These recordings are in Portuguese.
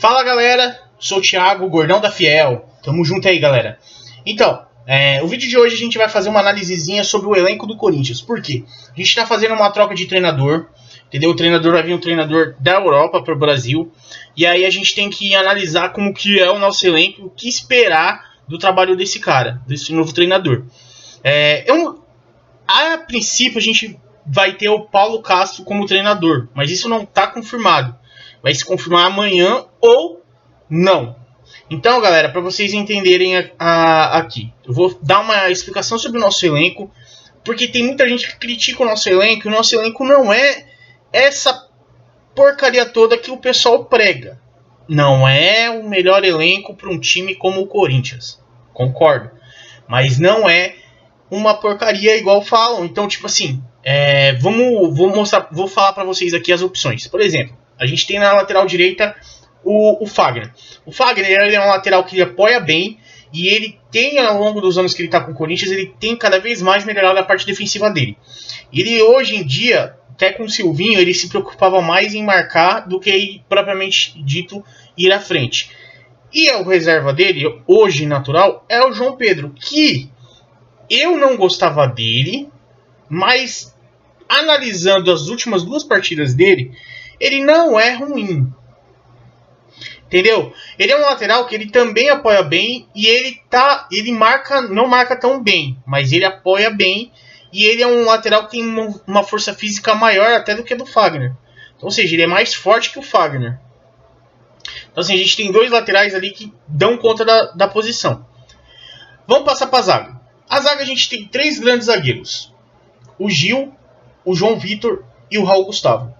Fala galera, sou o Thiago, Gordão da Fiel. Tamo junto aí, galera. Então, o vídeo de hoje a gente vai fazer uma análisezinha sobre o elenco do Corinthians. Por quê? A gente tá fazendo uma troca de treinador, entendeu? O treinador vai vir um treinador da Europa para o Brasil. E aí a gente tem que analisar como que é o nosso elenco, o que esperar do trabalho desse cara, desse novo treinador. A princípio a gente vai ter o Paulo Castro como treinador, mas isso não está confirmado. Vai se confirmar amanhã ou não. Então, galera, para vocês entenderem aqui, eu vou dar uma explicação sobre o nosso elenco, porque tem muita gente que critica o nosso elenco, e o nosso elenco não é essa porcaria toda que o pessoal prega. Não é o melhor elenco para um time como o Corinthians, concordo, mas não é uma porcaria igual falam. Então, tipo assim, vou falar para vocês aqui as opções. Por exemplo, a gente tem na lateral direita o Fagner. O Fagner, ele é um lateral que apoia bem, e ele tem, ao longo dos anos que ele está com o Corinthians, ele tem cada vez mais melhorado a parte defensiva dele. Ele, hoje em dia, até com o Silvinho, ele se preocupava mais em marcar do que propriamente dito ir à frente. E o reserva dele, hoje natural, é o João Pedro, que eu não gostava dele, mas analisando as últimas duas partidas dele, ele não é ruim. Entendeu? Ele é um lateral que ele também apoia bem, e ele não marca tão bem, mas ele apoia bem, e ele é um lateral que tem uma força física maior até do que a do Fagner. Então, ou seja, ele é mais forte que o Fagner. Então, assim, a gente tem dois laterais ali que dão conta da posição. Vamos passar para a zaga. A zaga a gente tem três grandes zagueiros: o Gil, o João Vitor e o Raul Gustavo.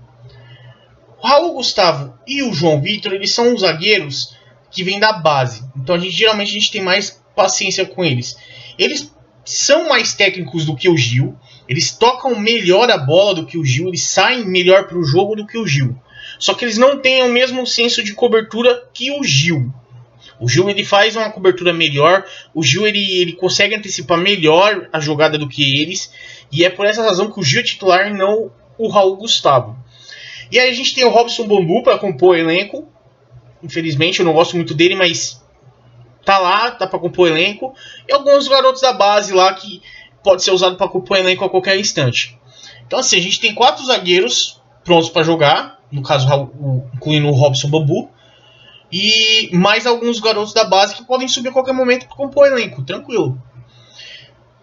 O Raul Gustavo e o João Vitor, eles são os zagueiros que vêm da base. Então geralmente a gente tem mais paciência com eles. Eles são mais técnicos do que o Gil. Eles tocam melhor a bola do que o Gil. Eles saem melhor para o jogo do que o Gil. Só que eles não têm o mesmo senso de cobertura que o Gil. O Gil, ele faz uma cobertura melhor. O Gil, ele consegue antecipar melhor a jogada do que eles. E é por essa razão que o Gil é titular e não o Raul Gustavo. E aí a gente tem o Robson Bambu para compor o elenco. Infelizmente eu não gosto muito dele, mas tá lá, tá para compor o elenco. E alguns garotos da base lá que pode ser usado para compor o elenco a qualquer instante. Então assim, a gente tem 4 zagueiros prontos para jogar, no caso incluindo o Robson Bambu, e mais alguns garotos da base que podem subir a qualquer momento para compor o elenco, tranquilo.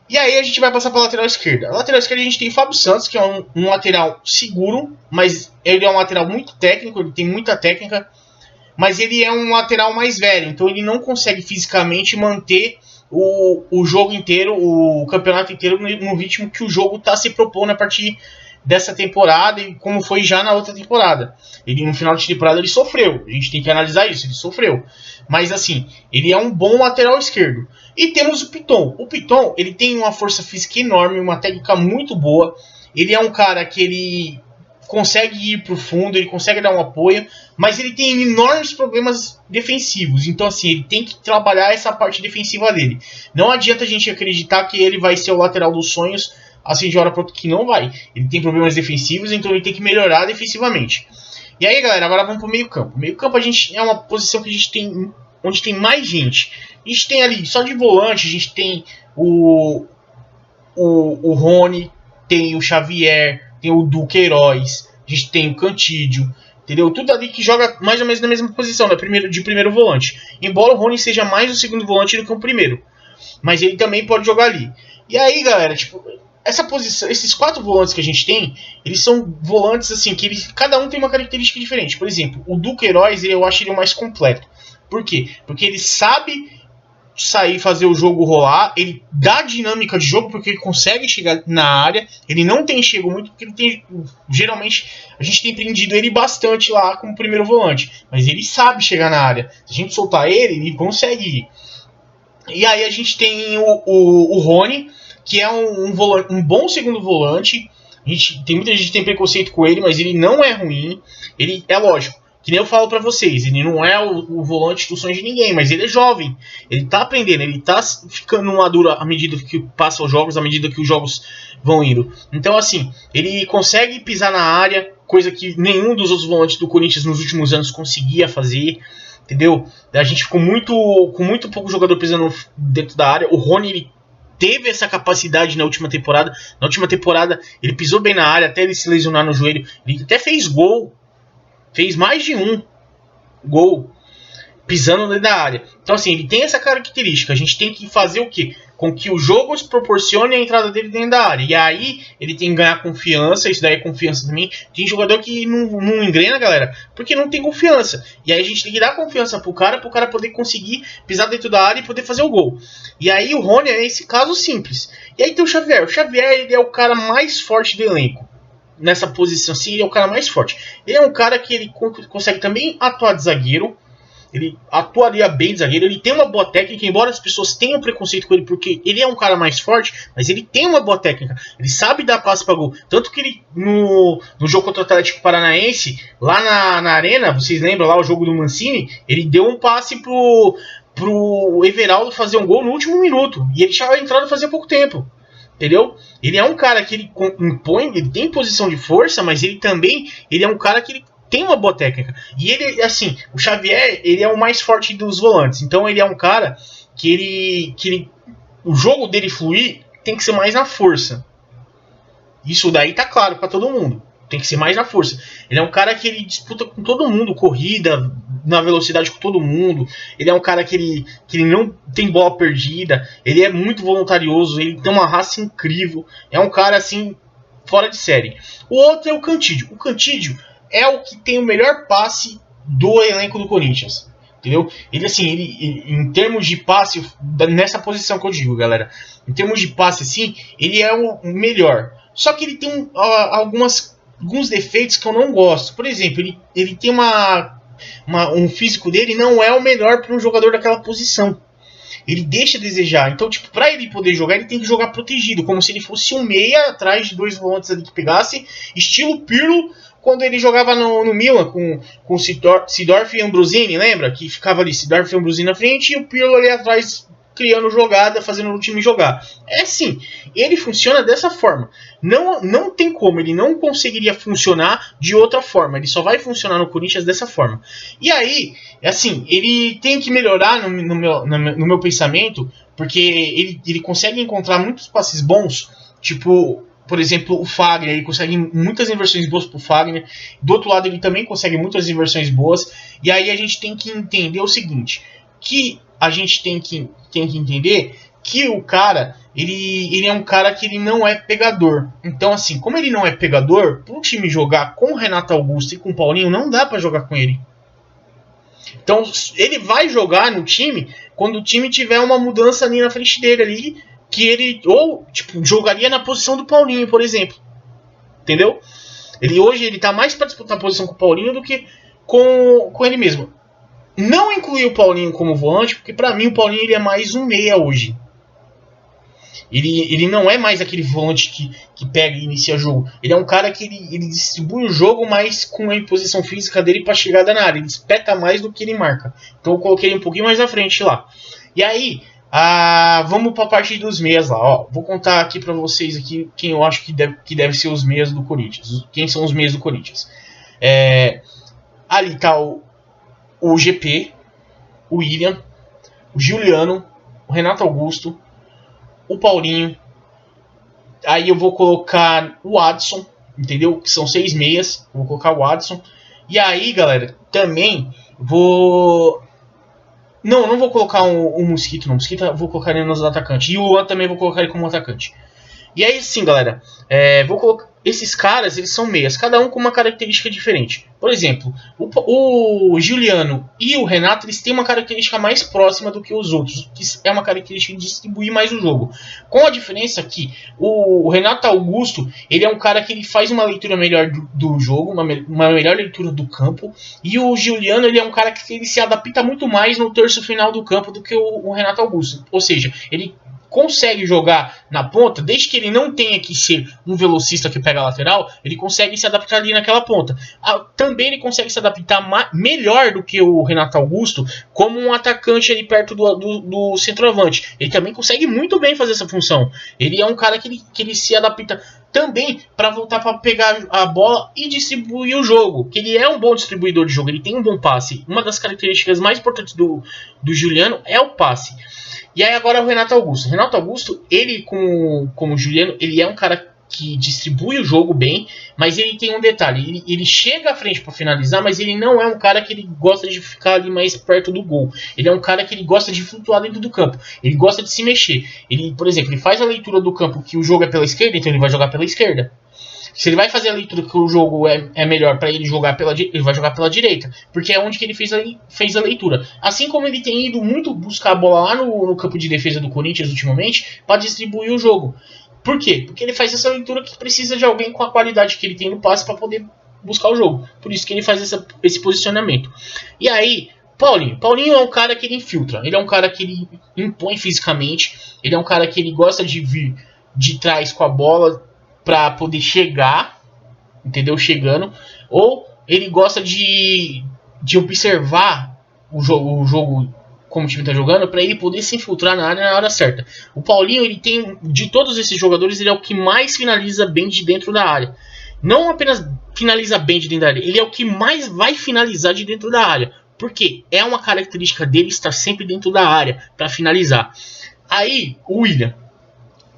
E aí a gente vai passar para a lateral esquerda. A lateral esquerda a gente tem o Fábio Santos, que é um lateral seguro, mas ele é um lateral muito técnico, ele tem muita técnica, mas ele é um lateral mais velho, então ele não consegue fisicamente manter o jogo inteiro, o campeonato inteiro no ritmo que o jogo está se propondo a partir dessa temporada, e como foi já na outra temporada. Ele, no final de temporada, ele sofreu. A gente tem que analisar isso, ele sofreu. Mas assim, ele é um bom lateral esquerdo. E temos o Piton. O Piton, ele tem uma força física enorme, uma técnica muito boa. Ele é um cara que ele consegue ir pro fundo, ele consegue dar um apoio, mas ele tem enormes problemas defensivos. Então assim, ele tem que trabalhar essa parte defensiva dele. Não adianta a gente acreditar que ele vai ser o lateral dos sonhos assim de hora para outra, que não vai. Ele tem problemas defensivos, então ele tem que melhorar defensivamente. E aí, galera, agora vamos pro meio campo. Meio campo a gente é uma posição que a gente tem, onde tem mais gente. A gente tem ali, só de volante, a gente tem o Rony, tem o Xavier, tem o Duqueiroz, a gente tem o Cantídio, entendeu? Tudo ali que joga mais ou menos na mesma posição, de primeiro volante. Embora o Rony seja mais o segundo volante do que o primeiro, mas ele também pode jogar ali. E aí, galera, tipo, essa posição, esses 4 volantes que a gente tem, eles são volantes assim que cada um tem uma característica diferente. Por exemplo, o Duqueiroz, eu acho ele o mais completo. Por quê? Porque ele sabe sair, fazer o jogo rolar, ele dá dinâmica de jogo porque ele consegue chegar na área, ele não tem chego muito porque ele tem, geralmente a gente tem prendido ele bastante lá como primeiro volante, mas ele sabe chegar na área. Se a gente soltar ele consegue ir. E aí a gente tem o Rony, que é um bom segundo volante. Muita gente tem preconceito com ele, mas ele não é ruim. Ele é lógico, que nem eu falo pra vocês, ele não é o volante dos sonhos de ninguém, mas ele é jovem, ele tá aprendendo, ele tá ficando maduro à medida que passam os jogos, à medida que os jogos vão indo. Então assim, ele consegue pisar na área, coisa que nenhum dos outros volantes do Corinthians nos últimos anos conseguia fazer. entendeu? A gente ficou com muito pouco jogador pisando dentro da área. O Rony, ele teve essa capacidade na última temporada. Na última temporada, ele pisou bem na área, até ele se lesionar no joelho. Ele até fez gol. Fez mais de um gol pisando dentro da área. Então, assim, ele tem essa característica. A gente tem que fazer o quê? Com que o jogo proporcione a entrada dele dentro da área. E aí, ele tem que ganhar confiança. Isso daí é confiança também. Tem jogador que não engrena, galera, porque não tem confiança. E aí, a gente tem que dar confiança pro cara poder conseguir pisar dentro da área e poder fazer o gol. E aí, o Rony é esse caso simples. E aí tem o Xavier. O Xavier, ele é o cara mais forte do elenco. Nessa posição, sim, ele é o cara mais forte. Ele é um cara que ele consegue também atuar de zagueiro. Ele atuaria bem de zagueiro, ele tem uma boa técnica, embora as pessoas tenham preconceito com ele, porque ele é um cara mais forte, mas ele tem uma boa técnica, ele sabe dar passe para gol. Tanto que ele, no jogo contra o Atlético Paranaense, lá na arena, vocês lembram lá o jogo do Mancini, ele deu um passe pro Everaldo fazer um gol no último minuto, e ele tinha entrado fazia pouco tempo. Entendeu? Ele é um cara que ele impõe, ele tem posição de força, mas ele é um cara que ele tem uma boa técnica. E ele, assim, o Xavier, ele é o mais forte dos volantes. Então ele é um cara que o jogo dele fluir tem que ser mais na força. Isso daí tá claro pra todo mundo. Tem que ser mais na força. Ele é um cara que ele disputa com todo mundo, corrida, na velocidade com todo mundo. Ele é um cara que ele não tem bola perdida. Ele é muito voluntarioso. Ele tem uma raça incrível. É um cara, assim, fora de série. O outro é o Cantídio. O Cantídio é o que tem o melhor passe do elenco do Corinthians. Entendeu? Ele, assim, em termos de passe, nessa posição que eu digo, galera, em termos de passe, assim, ele é o melhor. Só que ele tem alguns defeitos que eu não gosto. Por exemplo, ele tem um físico dele não é o melhor para um jogador daquela posição. Ele deixa a desejar. Então, tipo, para ele poder jogar, ele tem que jogar protegido, como se ele fosse um meia atrás de dois volantes ali que pegasse, estilo Pirlo, quando ele jogava no Milan com Seedorf e Ambrosini, lembra? Que ficava ali Seedorf e Ambrosini na frente e o Pirlo ali atrás criando jogada, fazendo o time jogar. É assim, ele funciona dessa forma. Não tem como, ele não conseguiria funcionar de outra forma. Ele só vai funcionar no Corinthians dessa forma. E aí, assim, ele tem que melhorar no meu pensamento, porque ele consegue encontrar muitos passes bons, tipo, por exemplo, o Fagner, ele consegue muitas inversões boas pro Fagner. Do outro lado, ele também consegue muitas inversões boas. E aí a gente tem que entender o seguinte, que a gente tem que entender que o cara, ele é um cara que ele não é pegador. Então, assim, como ele não é pegador, pro time jogar com o Renato Augusto e com o Paulinho, não dá para jogar com ele. Então, ele vai jogar no time quando o time tiver uma mudança ali na frente dele ali, que ele, ou, tipo, jogaria na posição do Paulinho, por exemplo. Entendeu? Hoje ele tá mais para disputar a posição com o Paulinho do que com ele mesmo. Não incluir o Paulinho como volante, porque para mim o Paulinho ele é mais um meia hoje. Ele não é mais aquele volante que pega e inicia jogo. Ele é um cara que ele distribui o jogo, mas com a imposição física dele para chegada na área. Ele espeta mais do que ele marca. Então eu coloquei ele um pouquinho mais à frente lá. E aí, vamos para a parte dos meias lá. Ó, vou contar aqui para vocês aqui quem eu acho que deve ser os meias do Corinthians. Quem são os meias do Corinthians? Ali tá o GP, o William, o Juliano, o Renato Augusto, o Paulinho. Aí eu vou colocar o Adson, entendeu? Que são 6 meias. Vou colocar o Adson. E aí, galera, também vou... Não vou colocar o Mosquito, não. O Mosquito eu vou colocar ele nos atacantes. E o Luan também vou colocar ele como atacante. E aí sim, galera, vou colocar... Esses caras, eles são meias, cada um com uma característica diferente. Por exemplo, o Juliano e o Renato, eles têm uma característica mais próxima do que os outros, que é uma característica de distribuir mais o jogo. Com a diferença que o Renato Augusto, ele é um cara que ele faz uma leitura melhor do jogo, uma melhor leitura do campo, e o Juliano, ele é um cara que ele se adapta muito mais no terço final do campo do que o Renato Augusto. Ou seja, ele consegue jogar na ponta, desde que ele não tenha que ser um velocista que pega a lateral, ele consegue se adaptar ali naquela ponta. Também ele consegue se adaptar melhor do que o Renato Augusto como um atacante ali perto do centroavante. Ele também consegue muito bem fazer essa função. Ele é um cara que ele se adapta também para voltar para pegar a bola e distribuir o jogo, que ele é um bom distribuidor de jogo, ele tem um bom passe. Uma das características mais importantes do Juliano é o passe. E aí agora o Renato Augusto. Renato Augusto, ele como o Juliano, ele é um cara que distribui o jogo bem, mas ele tem um detalhe, ele chega à frente para finalizar, mas ele não é um cara que ele gosta de ficar ali mais perto do gol. Ele é um cara que ele gosta de flutuar dentro do campo, ele gosta de se mexer. Ele, por exemplo, ele faz a leitura do campo que o jogo é pela esquerda, então ele vai jogar pela esquerda. Se ele vai fazer a leitura que o jogo é melhor para ele jogar pela direita, ele vai jogar pela direita, porque é onde que ele fez a leitura. Assim como ele tem ido muito buscar a bola lá no campo de defesa do Corinthians ultimamente para distribuir o jogo. Por quê? Porque ele faz essa leitura que precisa de alguém com a qualidade que ele tem no passe para poder buscar o jogo. Por isso que ele faz esse posicionamento. E aí, Paulinho é um cara que ele infiltra. Ele é um cara que ele impõe fisicamente. Ele é um cara que ele gosta de vir de trás com a bola para poder chegar, entendeu? Chegando. Ou ele gosta de observar o jogo como o time está jogando, para ele poder se infiltrar na área na hora certa. O Paulinho, ele tem, de todos esses jogadores, ele é o que mais finaliza bem de dentro da área. Não apenas finaliza bem de dentro da área, ele é o que mais vai finalizar de dentro da área. Porque é uma característica dele estar sempre dentro da área para finalizar. Aí, o William.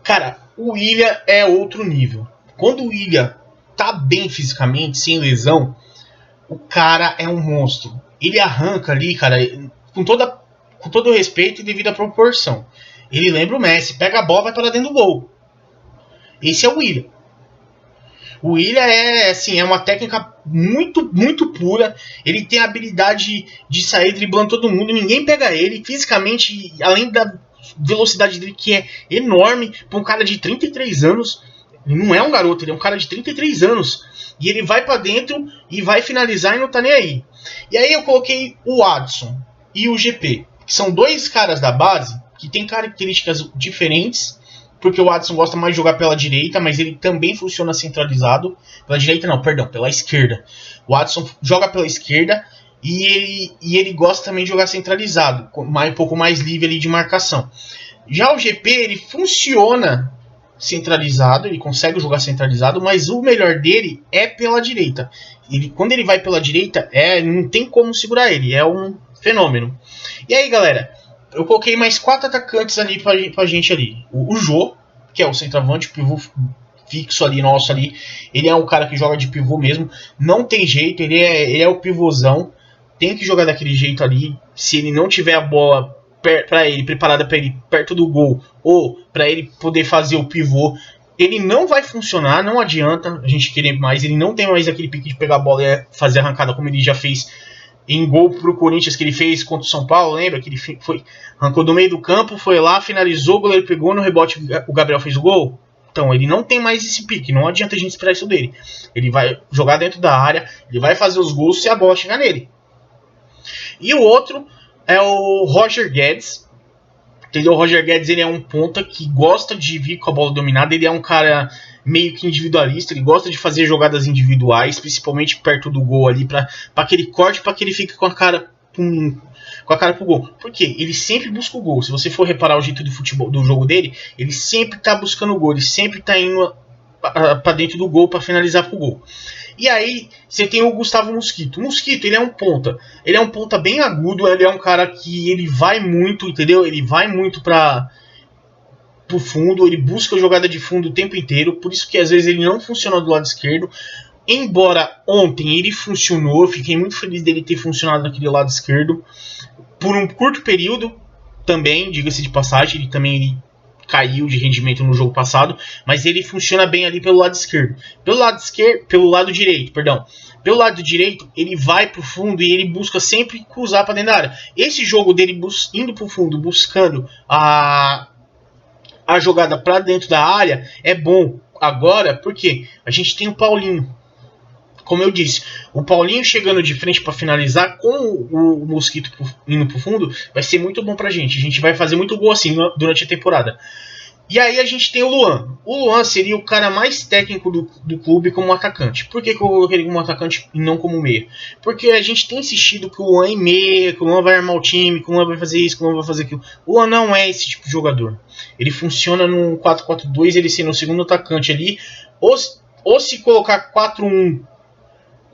Cara, o William é outro nível. Quando o William tá bem fisicamente, sem lesão, o cara é um monstro. Ele arranca ali, cara, com todo o respeito e devido à proporção. Ele lembra o Messi, pega a bola e vai para dentro do gol. Esse é o William. O William é uma técnica muito, muito pura. Ele tem a habilidade de sair driblando todo mundo. Ninguém pega ele. Fisicamente, além da velocidade dele, que é enorme, para um cara de 33 anos. Ele não é um garoto, ele é um cara de 33 anos. E ele vai para dentro e vai finalizar e não tá nem aí. E aí eu coloquei o Adson e o GP. Que são dois caras da base que têm características diferentes, porque o Adson gosta mais de jogar pela direita, mas ele também funciona centralizado. Pela direita não, perdão, pela esquerda. O Adson joga pela esquerda e ele gosta também de jogar centralizado, um pouco mais livre ali de marcação. Já o GP, ele funciona centralizado, ele consegue jogar centralizado, mas o melhor dele é pela direita. Quando ele vai pela direita, não tem como segurar ele, é um fenômeno. E aí, galera, eu coloquei mais 4 atacantes ali pra gente ali. O Jô, que é o centroavante, o pivô fixo ali, nosso ali. Ele é um cara que joga de pivô mesmo. Não tem jeito, ele é o pivôzão. Tem que jogar daquele jeito ali. Se ele não tiver a bola preparada para ele perto do gol, ou para ele poder fazer o pivô, ele não vai funcionar, não adianta a gente querer mais. Ele não tem mais aquele pique de pegar a bola e fazer a arrancada como ele já fez em gol pro Corinthians, que ele fez contra o São Paulo, lembra? Que ele arrancou do meio do campo, foi lá, finalizou, o goleiro pegou, no rebote o Gabriel fez o gol. Então ele não tem mais esse pique, não adianta a gente esperar isso dele. Ele vai jogar dentro da área, ele vai fazer os gols se a bola chegar nele. E o outro é o Roger Guedes. Entendeu? O Roger Guedes, ele é um ponta que gosta de vir com a bola dominada, ele é um cara meio que individualista, ele gosta de fazer jogadas individuais, principalmente perto do gol ali, para que ele corte, para que ele fique com a cara pro gol. Por quê? Ele sempre busca o gol. Se você for reparar o jeito do jogo dele, ele sempre tá buscando o gol, ele sempre tá indo para dentro do gol para finalizar pro gol. E aí você tem o Gustavo Mosquito. O Mosquito, ele é um ponta. Ele é um ponta bem agudo, ele é um cara que ele vai muito, entendeu? Ele vai muito pro fundo, ele busca a jogada de fundo o tempo inteiro, por isso que às vezes ele não funciona do lado esquerdo. Embora ontem ele funcionou, fiquei muito feliz dele ter funcionado naquele lado esquerdo. Por um curto período também, diga-se de passagem, ele caiu de rendimento no jogo passado, mas ele funciona bem ali pelo lado esquerdo. Pelo lado direito, perdão. Pelo lado direito, ele vai pro fundo e ele busca sempre cruzar para dentro da área. Esse jogo dele indo pro fundo, buscando a jogada para dentro da área, é bom agora, porque a gente tem o Paulinho. Como eu disse, o Paulinho chegando de frente para finalizar com o Mosquito indo pro fundo vai ser muito bom pra gente. A gente vai fazer muito gol assim durante a temporada. E aí a gente tem o Luan. O Luan seria o cara mais técnico do clube como atacante. Por que eu coloquei ele como atacante e não como meia? Porque a gente tem insistido que o Luan é meia, que o Luan vai armar o time, que o Luan vai fazer isso, que o Luan vai fazer aquilo. O Luan não é esse tipo de jogador. Ele funciona no 4-4-2, ele sendo o segundo atacante ali, Ou se colocar 4-1,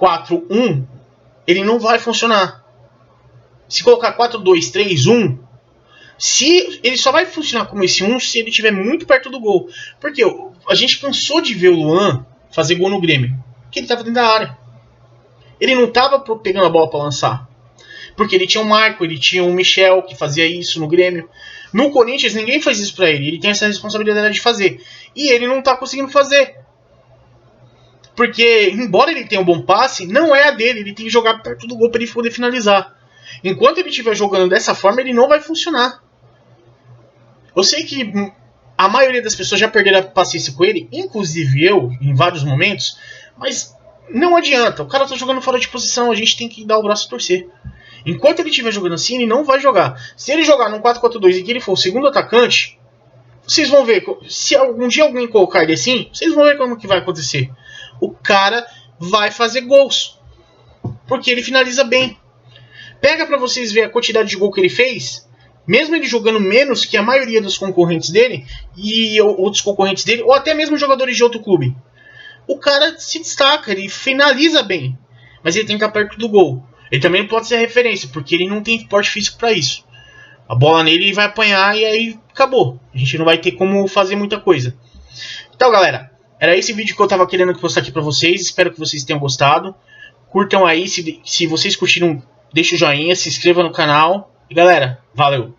4-1, ele não vai funcionar. Se colocar 4-2, 3-1, ele só vai funcionar como esse 1 se ele estiver muito perto do gol. Porque a gente cansou de ver o Luan fazer gol no Grêmio, porque ele estava dentro da área. Ele não estava pegando a bola para lançar. Porque ele tinha o Marco, ele tinha o Michel que fazia isso no Grêmio. No Corinthians ninguém faz isso para ele. Ele tem essa responsabilidade de fazer. E ele não está conseguindo fazer. Porque, embora ele tenha um bom passe, não é a dele. Ele tem que jogar perto do gol para ele poder finalizar. Enquanto ele estiver jogando dessa forma, ele não vai funcionar. Eu sei que a maioria das pessoas já perderam a paciência com ele, inclusive eu, em vários momentos, mas não adianta. O cara tá jogando fora de posição, a gente tem que dar o braço a torcer. Enquanto ele estiver jogando assim, ele não vai jogar. Se ele jogar no 4-4-2 e que ele for o segundo atacante, vocês vão ver. Se algum dia alguém colocar ele assim, vocês vão ver como que vai acontecer. O cara vai fazer gols. Porque ele finaliza bem. Pega pra vocês ver a quantidade de gol que ele fez. Mesmo ele jogando menos que a maioria dos concorrentes dele, e outros concorrentes dele, ou até mesmo jogadores de outro clube. O cara se destaca, ele finaliza bem. Mas ele tem que estar perto do gol. Ele também não pode ser referência, porque ele não tem porte físico para isso. A bola nele ele vai apanhar e aí acabou. A gente não vai ter como fazer muita coisa. Então, galera, era esse vídeo que eu tava querendo postar aqui para vocês. Espero que vocês tenham gostado. Curtam aí, se vocês curtiram, deixa o joinha, se inscreva no canal. E galera, valeu!